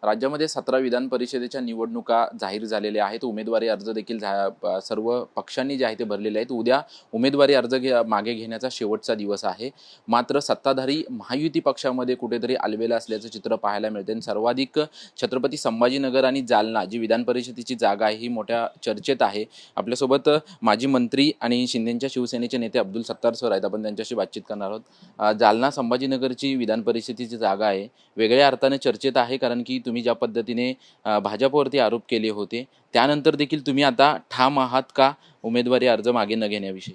राज्यामध्ये 17 विधान परिषदेच्या निवडणुका जाहीर झालेल्या आहेत. उमेदवारी अर्ज देखील सर्व पक्षांनी जे आहे ते भरलेले आहेत. उद्या उमेदवारी अर्ज मागे घेण्याचा शेवटचा दिवस आहे. मात्र सत्ताधारी महायुती पक्षामध्ये कुठेतरी आलबेला असल्याचं चित्र पाहायला मिळते आणि सर्वाधिक छत्रपती संभाजीनगर आणि जालना जी विधान परिषदेची जागा आहे ही मोठ्या चर्चेत आहे. आपल्यासोबत माजी मंत्री आणि शिंदेच्या शिवसेनेचे नेते अब्दुल सत्तार सर आहेत. आपण त्यांच्याशी बातचीत करणार आहोत. जालना संभाजीनगरची विधान परिषदेची जागा आहे, वेगळ्या अर्थाने चर्चेत आहे, कारण की तुम्ही ज्या पद्धतीने भाजपवरती आरोप केले होते त्यानंतर देखील तुम्ही आता ठाम आहात का उमेदवारी अर्ज मागे न घेण्याविषयी?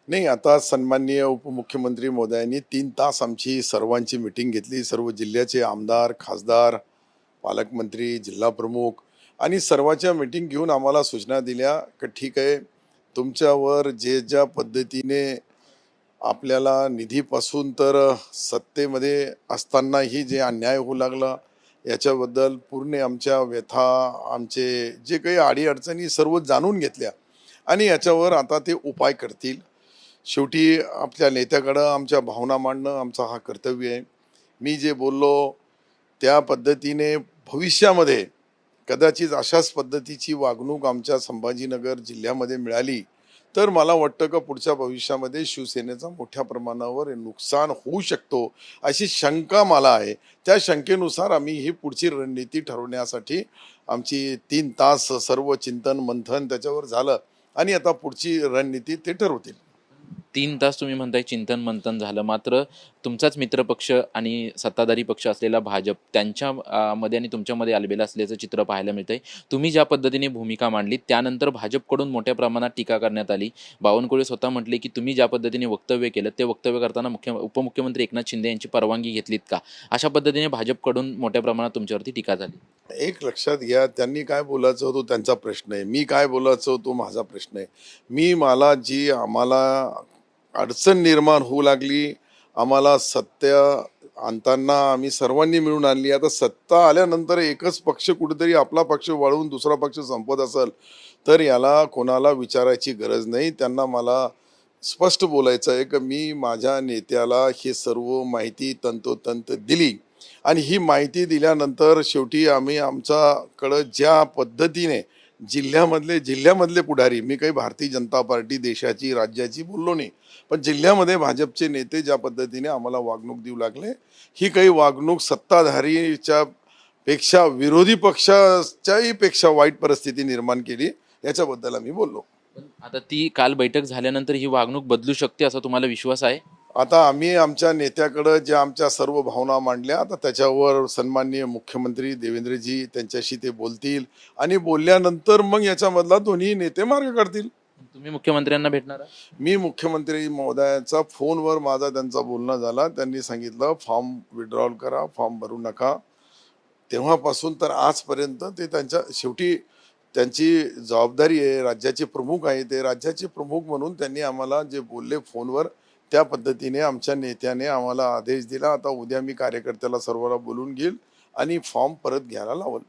नाही, आता सन्माननीय उपमुख्यमंत्री महोदयांनी 3 तास आमची सर्वांची मीटिंग घेतली. सर्व जिल्ह्याचे आमदार, खासदार, पालकमंत्री, जिल्हा प्रमुख आणि सर्वांच्या मीटिंग घेऊन आम्हाला सूचना दिल्या की ठीक आहे, तुमच्यावर ज्या पद्धतीने आपल्याला निधीपासून तर सत्तेमध्ये असतानाही जे अन्याय होऊ लागला याच्याबद्दल पूर्ण आमच्या व्यथा, आमचे जे काही अडीअडचणी सर्व जाणून घेतल्या आणि याच्यावर आता ते उपाय करतील. शेवटी आपल्या नेत्याकडं आमच्या भावना मांडणं आमचा हा कर्तव्य आहे. मी जे बोललो त्या पद्धतीने भविष्यामध्ये कदाचित अशाच पद्धतीची वागणूक आमच्या संभाजीनगर जिल्ह्यामध्ये मिळाली तर मला वाटतं का पुढच्या भविष्यामध्ये शिवसेनेचा मोठ्या प्रमाणावर नुकसान होऊ शकतो अशी शंका मला आहे. त्या शंकेनुसार आम्ही ही पुढची रणनीती ठरवण्यासाठी आमची 3 तास सर्व चिंतन मंथन त्याच्यावर झालं आणि आता पुढची रणनीती ते ठरवतील. 3 तास तुम्ही म्हणताय चिंतन मंथन झालं, मात्र तुमचाच मित्रपक्ष आणि सत्ताधारी पक्ष असलेला भाजप त्यांच्या मध्ये आणि तुमच्यामध्ये आलबेला असल्याचं चित्र पाहायला मिळतंय. तुम्ही ज्या पद्धतीने भूमिका मांडली त्यानंतर भाजपकडून मोठ्या प्रमाणात टीका करण्यात आली. बावनकुळे स्वतः म्हटले की तुम्ही ज्या पद्धतीने वक्तव्य केलं ते वक्तव्य करताना उपमुख्यमंत्री एकनाथ शिंदे यांची परवानगी घेतलीत का? अशा पद्धतीने भाजपकडून मोठ्या प्रमाणात तुमच्यावरती टीका झाली. एक लक्षात घ्या, त्यांनी काय बोलायचं होतं त्यांचा प्रश्न आहे, मी काय बोलायचं होतो माझा प्रश्न आहे. आम्हाला अडचण निर्माण होऊ लागली, आम्हाला सत्य आणताना आम्ही सर्वांनी मिळून आणली. आता सत्ता आल्यानंतर एकच पक्ष कुठेतरी आपला पक्ष वाढवून दुसरा पक्ष संपत असेल तर याला कोणाला विचारायची गरज नाही. त्यांना मला स्पष्ट बोलायचं आहे की मी माझ्या नेत्याला हे सर्व माहिती तंतोतंत दिली आणि ही माहिती दिल्यानंतर शेवटी आम्ही आमच्याकडं ज्या पद्धतीने जिल्ह्यामधले पुढारी, मी काही भारतीय जनता पार्टी देशाची राज्याची बोललो नाही, पण जिल्ह्यामध्ये भाजपचे नेते ज्या पद्धतीने आम्हाला वागणूक देऊ लागले, ही काही वागणूक सत्ताधारीच्या पेक्षा विरोधी पक्षाच्याही पेक्षा वाईट परिस्थिती निर्माण केली, याच्याबद्दल आम्ही बोललो. पण आता ती काल बैठक झाल्यानंतर ही वागणूक बदलू शकते असा तुम्हाला विश्वास आहे? आता आम्ही आमच्या नेत्याकडं ज्या आमच्या सर्व भावना मांडल्या, आता त्याच्यावर सन्माननीय मुख्यमंत्री देवेंद्रजी त्यांच्याशी ते बोलतील आणि बोलल्यानंतर मग याच्यामधला दोन्ही नेते मार्ग काढतील. तुम्ही मुख्यमंत्र्यांना भेटणार आहात? मी मुख्यमंत्री महोदयांचा फोनवर माझा त्यांचा बोलणं झाला. त्यांनी सांगितलं फॉर्म विड्रॉल करा, फॉर्म भरू नका. तेव्हापासून तर आजपर्यंत ते शेवटी त्यांची जबाबदारी आहे, राज्याचे प्रमुख आहे, ते राज्याचे प्रमुख म्हणून त्यांनी आम्हाला जे बोलले फोनवर त्या पद्धतीने आमच्या नेत्याने आम्हाला आदेश दिला. आता उद्या मी कार्यकर्त्याला सर्वांना बोलून घेईल आणि फॉर्म परत घ्यायला लावल.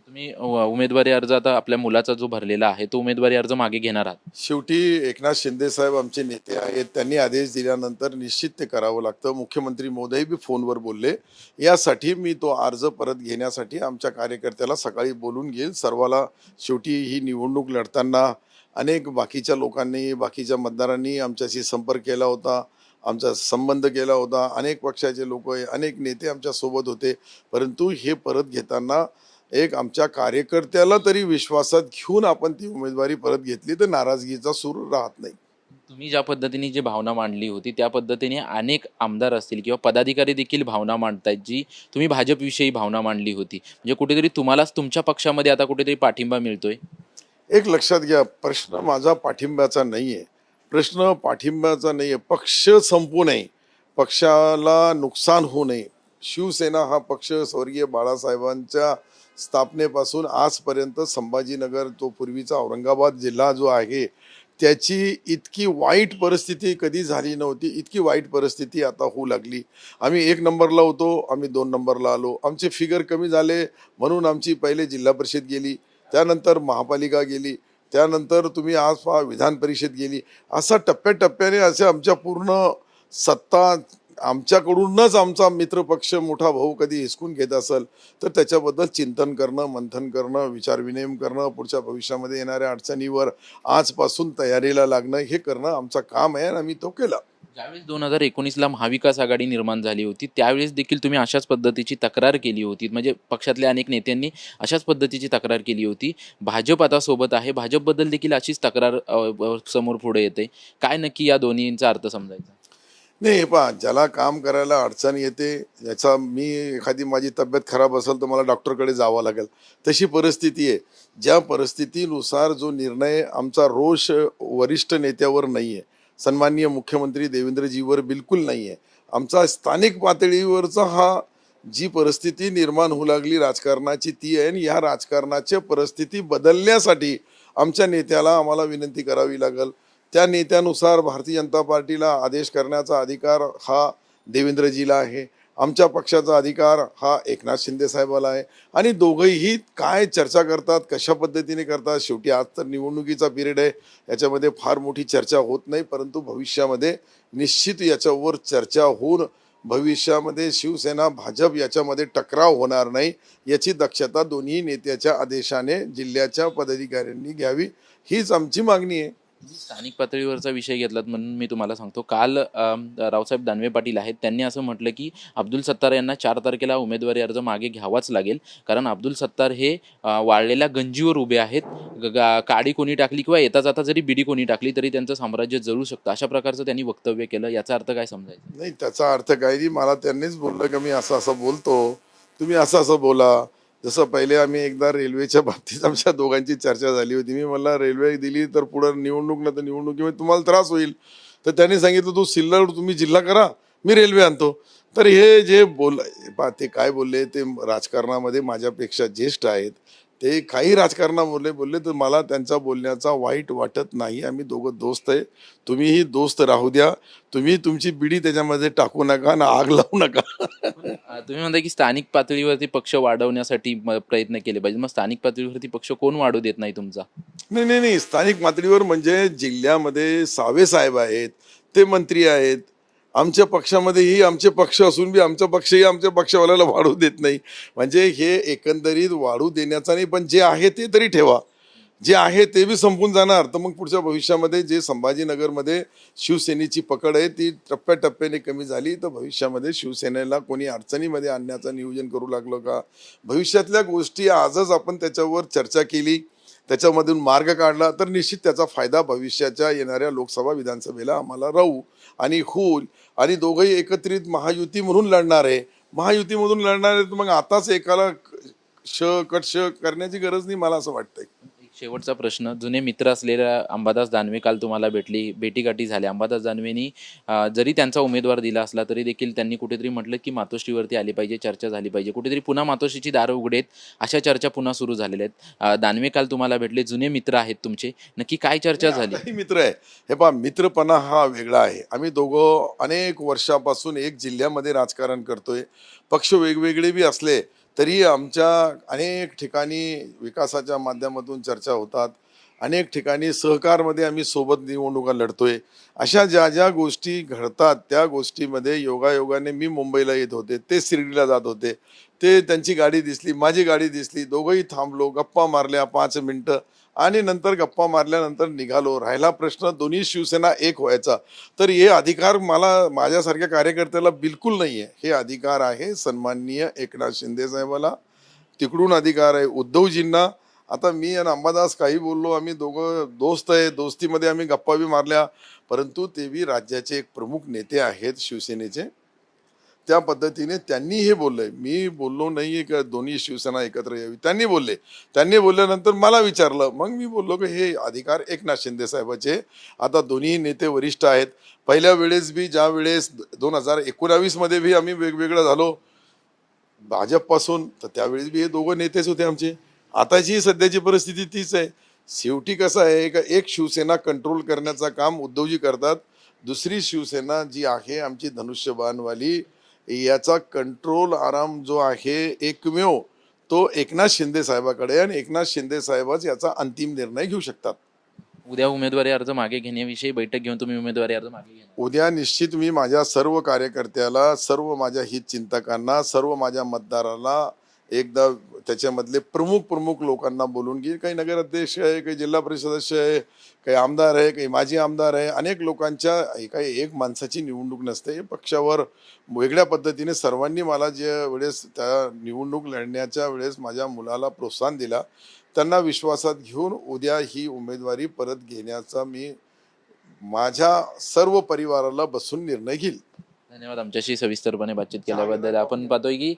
तुम्ही उमेदवारी अर्ज आता आपल्या मुलाचा जो भरलेला आहे तो उमेदवारी अर्ज मागे घेणार आहात? शेवटी एकनाथ शिंदे साहेब आमचे नेते आहेत, त्यांनी आदेश दिल्यानंतर निश्चित ते करावं लागतं. मुख्यमंत्री महोदय बी फोनवर बोलले, यासाठी मी तो अर्ज परत घेण्यासाठी आमच्या कार्यकर्त्याला सकाळी बोलून घेईल. सर्वाला शेवटी ही निवडणूक लढताना अनेक बाकीच्या लोकांनी, बाकीच्या मतदारांनी आमच्याशी संपर्क केला होता, आमचा संबंध केला होता. अनेक पक्षाचे लोक, अनेक नेते आमच्या सोबत होते, परंतु हे परत घेताना एक आमच्या कार्यकर्त्याला तरी विश्वासात घेऊन आपण ती उमेदवारी परत घेतली तर नाराजगीचा सूर राहत नाही. तुम्ही ज्या पद्धतीने जी भावना मांडली होती त्या पद्धतीने अनेक आमदार असतील किंवा पदाधिकारी देखील भावना मांडतायत, जी तुम्ही भाजपविषयी भावना मांडली होती, म्हणजे कुठेतरी तुम्हालाच तुमच्या पक्षामध्ये आता कुठेतरी पाठिंबा मिळतोय. एक लक्षात घ्या, प्रश्न माझा पाठिंब्याचा नाहीये, प्रश्न पाठिंब्याचा नाहीये. पक्ष संपू नये, पक्षाला नुकसान होऊ नये. शिवसेना हा पक्ष स्वर्गीय बाळासाहेबांच्या स्थापनेपासून आजपर्यंत संभाजीनगर, तो पूर्वीचा औरंगाबाद जिल्हा जो आहे, त्याची इतकी वाईट परिस्थिती कधी झाली नव्हती. इतकी वाईट परिस्थिती आता होऊ लागली. आम्ही 1 नंबरला होतो, आम्ही 2 नंबरला आलो. आमचे फिगर कमी झाले म्हणून आमची पहिले जिल्हा परिषद गेली, त्यानंतर महापालिका गेली, त्यानंतर तुम्ही आज पहा विधान परिषद गेली. असा टप्प्याटप्प्याने असे आमच्या पूर्ण सत्ता आमच्याकडूनच आमचा मित्रपक्ष मोठा भाऊ कधी हिसकून घेत असेल तर त्याच्याबद्दल चिंतन करणं, मंथन करणं, विचारविनिमय करणं, पुढच्या भविष्यामध्ये येणाऱ्या अडचणीवर आजपासून तयारीला लागणं, हे करणं आमचं काम आहे आणि आम्ही तो केला. ज्यावेळेस 2019ला महाविकास आघाडी निर्माण झाली होती त्यावेळेस देखील तुम्ही अशाच पद्धतीची तक्रार केली होती, म्हणजे पक्षातल्या अनेक नेत्यांनी अशाच पद्धतीची तक्रार केली होती. भाजप आता सोबत आहे, भाजपबद्दल देखील अशीच तक्रार समोर पुढे येते. काय नक्की या दोन्हींचा अर्थ समजायचा? नाही, हे पहा, ज्याला काम करायला अडचण येते, याचा मी एखादी माझी तब्येत खराब असेल तर मला डॉक्टरकडे जावं लागेल, तशी परिस्थिती आहे. ज्या परिस्थितीनुसार जो निर्णय आमचा रोष वरिष्ठ नेत्यावर नाही आहे, सन्माननीय मुख्यमंत्री देवेंद्रजीवर बिलकुल नाही आहे. आमचा स्थानिक पातळीवरचा हा जी परिस्थिती निर्माण होऊ लागली राजकारणाची ती आहे, आणि या राजकारणाची परिस्थिती बदलण्यासाठी आमच्या नेत्याला आम्हाला विनंती करावी लागेल. त्या नेत्यानुसार भारतीय जनता पार्टीला आदेश करण्याचा अधिकार हा देवेंद्रजीला आहे, आमच्या पक्षाचा अधिकार हा एकनाथ शिंदे साहेबाला आहे. आणि दोघंही काय चर्चा करतात, कशा पद्धतीने करतात, शेवटी आज तर निवडणुकीचा पिरियड आहे, याच्यामध्ये फार मोठी चर्चा होत नाही, परंतु भविष्यामध्ये निश्चित याच्यावर चर्चा होऊन भविष्यामध्ये शिवसेना भाजप याच्यामध्ये टकराव होणार नाही याची दक्षता दोन्ही नेत्याच्या आदेशाने जिल्ह्याच्या पदाधिकाऱ्यांनी घ्यावी, हीच आमची मागणी आहे. स्थानिक पातळीवरचा विषय घेतलात म्हणून मी तुम्हाला सांगतो. काल रावसाहेब दानवे पाटील आहेत, त्यांनी असं म्हटलं की अब्दुल सत्तार यांना 4 तारखेला उमेदवारी अर्ज मागे घ्यावाच लागेल, कारण अब्दुल सत्तार हे वाळलेल्या गंजीवर उभे आहेत. काडी कोणी टाकली किंवा येता जाता जरी बिडी कोणी टाकली तरी त्यांचं साम्राज्य जळू शकतं, अशा प्रकारचं त्यांनी वक्तव्य केलं. याचा अर्थ काय समजायचा? नाही, त्याचा अर्थ काही नाही. मला त्यांनीच बोललं की मी असं असं बोलतो, तुम्ही असं असं बोला. जसं पहिले आम्ही एकदा रेल्वेच्या बाबतीत आमच्या दोघांची चर्चा झाली होती. मी म्हणला रेल्वे दिली तर पुढं निवडणूक, ना तर निवडणुकीमध्ये तुम्हाला त्रास होईल. तर त्यांनी सांगितलं तू सिल्लोड तुम्ही जिल्हा करा, मी रेल्वे आणतो. तर हे जे ते काय बोलले, ते राजकारणामध्ये माझ्यापेक्षा ज्येष्ठ आहेत, ते काही राजकारणामध्ये बोलले तर मला त्यांच्या बोलण्याचा वाईट वाटत नाही. आम्ही दोघं दोस्त आहे, तुम्हीही दोस्त राहू द्या. तुम्ही तुमची बिडी त्याच्यामध्ये टाकू नका ना आग लावू नका. तुम्ही म्हणता की स्थानिक पातळीवरती पक्ष वाढवण्यासाठी प्रयत्न केले पाहिजे, मग स्थानिक पातळीवरती पक्ष कोण वाढू देत नाही तुमचा? नाही नाही नाही, स्थानिक पातळीवर म्हणजे जिल्ह्यामध्ये सावे साहेब आहेत, ते मंत्री आहेत. आमच्या पक्षामध्येही आमचे पक्ष असून बी आमचा पक्षही आमच्या पक्षवाल्याला वाढू देत नाही. म्हणजे हे एकंदरीत वाढू देण्याचा नाही, पण जे आहे ते तरी ठेवा. जे आहे ते बी संपून जाणार तर मग पुढच्या भविष्यामध्ये जे संभाजीनगरमध्ये शिवसेनेची पकड आहे ती टप्प्याटप्प्याने कमी झाली तर भविष्यामध्ये शिवसेनेला कोणी अडचणीमध्ये आणण्याचं नियोजन करू लागलं का, भविष्यातल्या गोष्टी आजच आपण त्याच्यावर चर्चा केली, त्याच्यामधून मार्ग काढला तर निश्चित त्याचा फायदा भविष्याच्या येणाऱ्या लोकसभा विधानसभेला आम्हाला राहू आणि होईल. आणि दोघंही एकत्रित महायुती म्हणून लढणार आहे, महायुतीमधून लढणार आहे, तर मग आताच एकाला कट करण्याची गरज नाही, मला असं वाटतंय. एक शेवटचा प्रश्न, जुने मित्र असलेल्या अंबादास दानवे काल तुम्हाला भेटीगाठी झाल्या. अंबादास दानवेंनी जरी त्यांचा उमेदवार दिला असला तरी देखील त्यांनी कुठेतरी म्हटलं की मातोश्रीवरती आली पाहिजे, चर्चा झाली पाहिजे, कुठेतरी पुन्हा मातोश्रीची दारं उघडेत, अशा चर्चा पुन्हा सुरू झालेल्या आहेत. दानवे काल तुम्हाला भेटले, जुने मित्र आहेत तुमचे, नक्की काय चर्चा झाली? आताही मित्र आहे. हे पहा, मित्रपणा हा वेगळा आहे. आम्ही दोघं अनेक वर्षापासून एक जिल्ह्यामध्ये राजकारण करतोय. पक्ष वेगवेगळे बी असले तरी आमच्या अनेक ठिकाणी विकासाच्या माध्यमातून चर्चा होतात, अनेक ठिकाणी सहकारमध्ये आम्ही सोबत निवडणुका लढतोय. अशा ज्या ज्या गोष्टी घडतात त्या गोष्टीमध्ये योगायोगाने मी मुंबईला येत होते, ते शिर्डीला जात होते, ते त्यांची गाडी दिसली, माझी गाडी दिसली, दोघंही थांबलो, गप्पा मारल्या 5 मिनिटं आणि नंतर गप्पा मारल्यानंतर निघालो. राहिला प्रश्न दोन्ही शिवसेना एक व्हायचा, तर हे अधिकार मला माझ्यासारख्या कार्यकर्त्याला बिलकुल नाही आहे. हे अधिकार आहे सन्माननीय एकनाथ शिंदे साहेबाला, तिकडून अधिकार आहे उद्धवजींना. आता मी आणि अंबादास काही बोललो, आम्ही दोघं दोस्त आहे, दोस्तीमध्ये आम्ही गप्पा बी मारल्या, परंतु ते बी राज्याचे एक प्रमुख नेते आहेत शिवसेनेचे. त्या पद्धतीने त्यांनी हे बोललंय, मी बोललो नाहीये का दोन्ही शिवसेना एकत्र यावी, त्यांनी बोलले. त्यांनी बोलल्यानंतर मला विचारलं, मग मी बोललो की हे अधिकार एकनाथ शिंदे साहेबाचे. आता दोन्ही नेते वरिष्ठ आहेत. पहिल्या वेळेस बी, ज्या वेळेस 2019 मध्ये बी आम्ही वेगवेगळं झालो भाजपपासून, तर त्यावेळेस बी हे दोघं नेतेच होते आमचे. आताची सध्याची परिस्थिती तीच आहे. शेवटी कसं आहे का, एक शिवसेना कंट्रोल करण्याचं काम उद्धवजी करतात, दुसरी शिवसेना जी आहे आमची धनुष्यबाणवाली, याचा कंट्रोल आराम जो आहे एकमेव तो एकनाथ शिंदे साहेबाकडे, आणि एकनाथ शिंदे साहेबच याचा अंतिम निर्णय घेऊ शकतात. उद्या उमेदवारी अर्ज मागे घेण्याविषयी बैठक घेऊन तुम्ही उमेदवारी अर्ज मागे घेणार? उद्या निश्चित मी माझ्या सर्व कार्यकर्त्याला, सर्व माझ्या हितचिंतकांना, सर्व माझ्या मतदाराला एकदा त्याच्यामधले प्रमुख लोकांना बोलून घेईन. काही नगराध्यक्ष आहे, काही जिल्हा परिषद सदस्य आहे, काही आमदार आहे, काही माजी आमदार आहे. अनेक लोकांच्या काही एक माणसाची निवडणूक नसते. पक्षावर वेगळ्या पद्धतीने सर्वांनी मला ज्या वेळेस त्या निवडणूक लढण्याच्या वेळेस माझ्या मुलाला प्रोत्साहन दिला, त्यांना विश्वासात घेऊन उद्या ही उमेदवारी परत घेण्याचा मी माझ्या सर्व परिवाराला बसून निर्णय घेईल. धन्यवाद आमच्याशी सविस्तरपणे बातचीत केल्याबद्दल. आपण पाहतोय की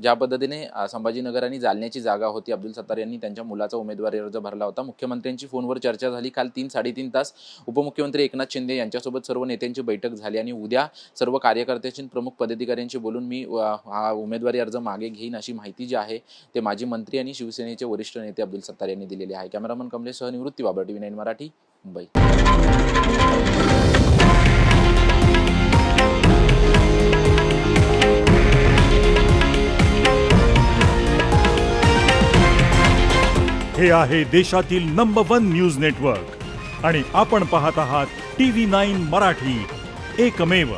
ज्या पद्धतीने संभाजीनगर आणि जालन्याची जागा होती, अब्दुल सत्तार यांनी त्यांच्या मुलाचा उमेदवारी अर्ज भरला होता. मुख्यमंत्र्यांची फोनवर चर्चा झाली. काल 3-3.5 तास उपमुख्यमंत्री एकनाथ शिंदे यांच्यासोबत सर्व नेत्यांची बैठक झाली आणि उद्या सर्व कार्यकर्त्यांची प्रमुख पदाधिकाऱ्यांशी बोलून मी हा उमेदवारी अर्ज मागे घेईन अशी माहिती जी आहे ते माजी मंत्री आणि शिवसेनेचे वरिष्ठ नेते अब्दुल सत्तार यांनी दिलेली आहे. कॅमेरामन कमलेशसह निवृत्ती बाबर, TV9 मराठी, मुंबई. हे आहे देशातील नंबर 1 न्यूज नेटवर्क आणि आपण पाहत आहात TV9 मराठी, एकमेव.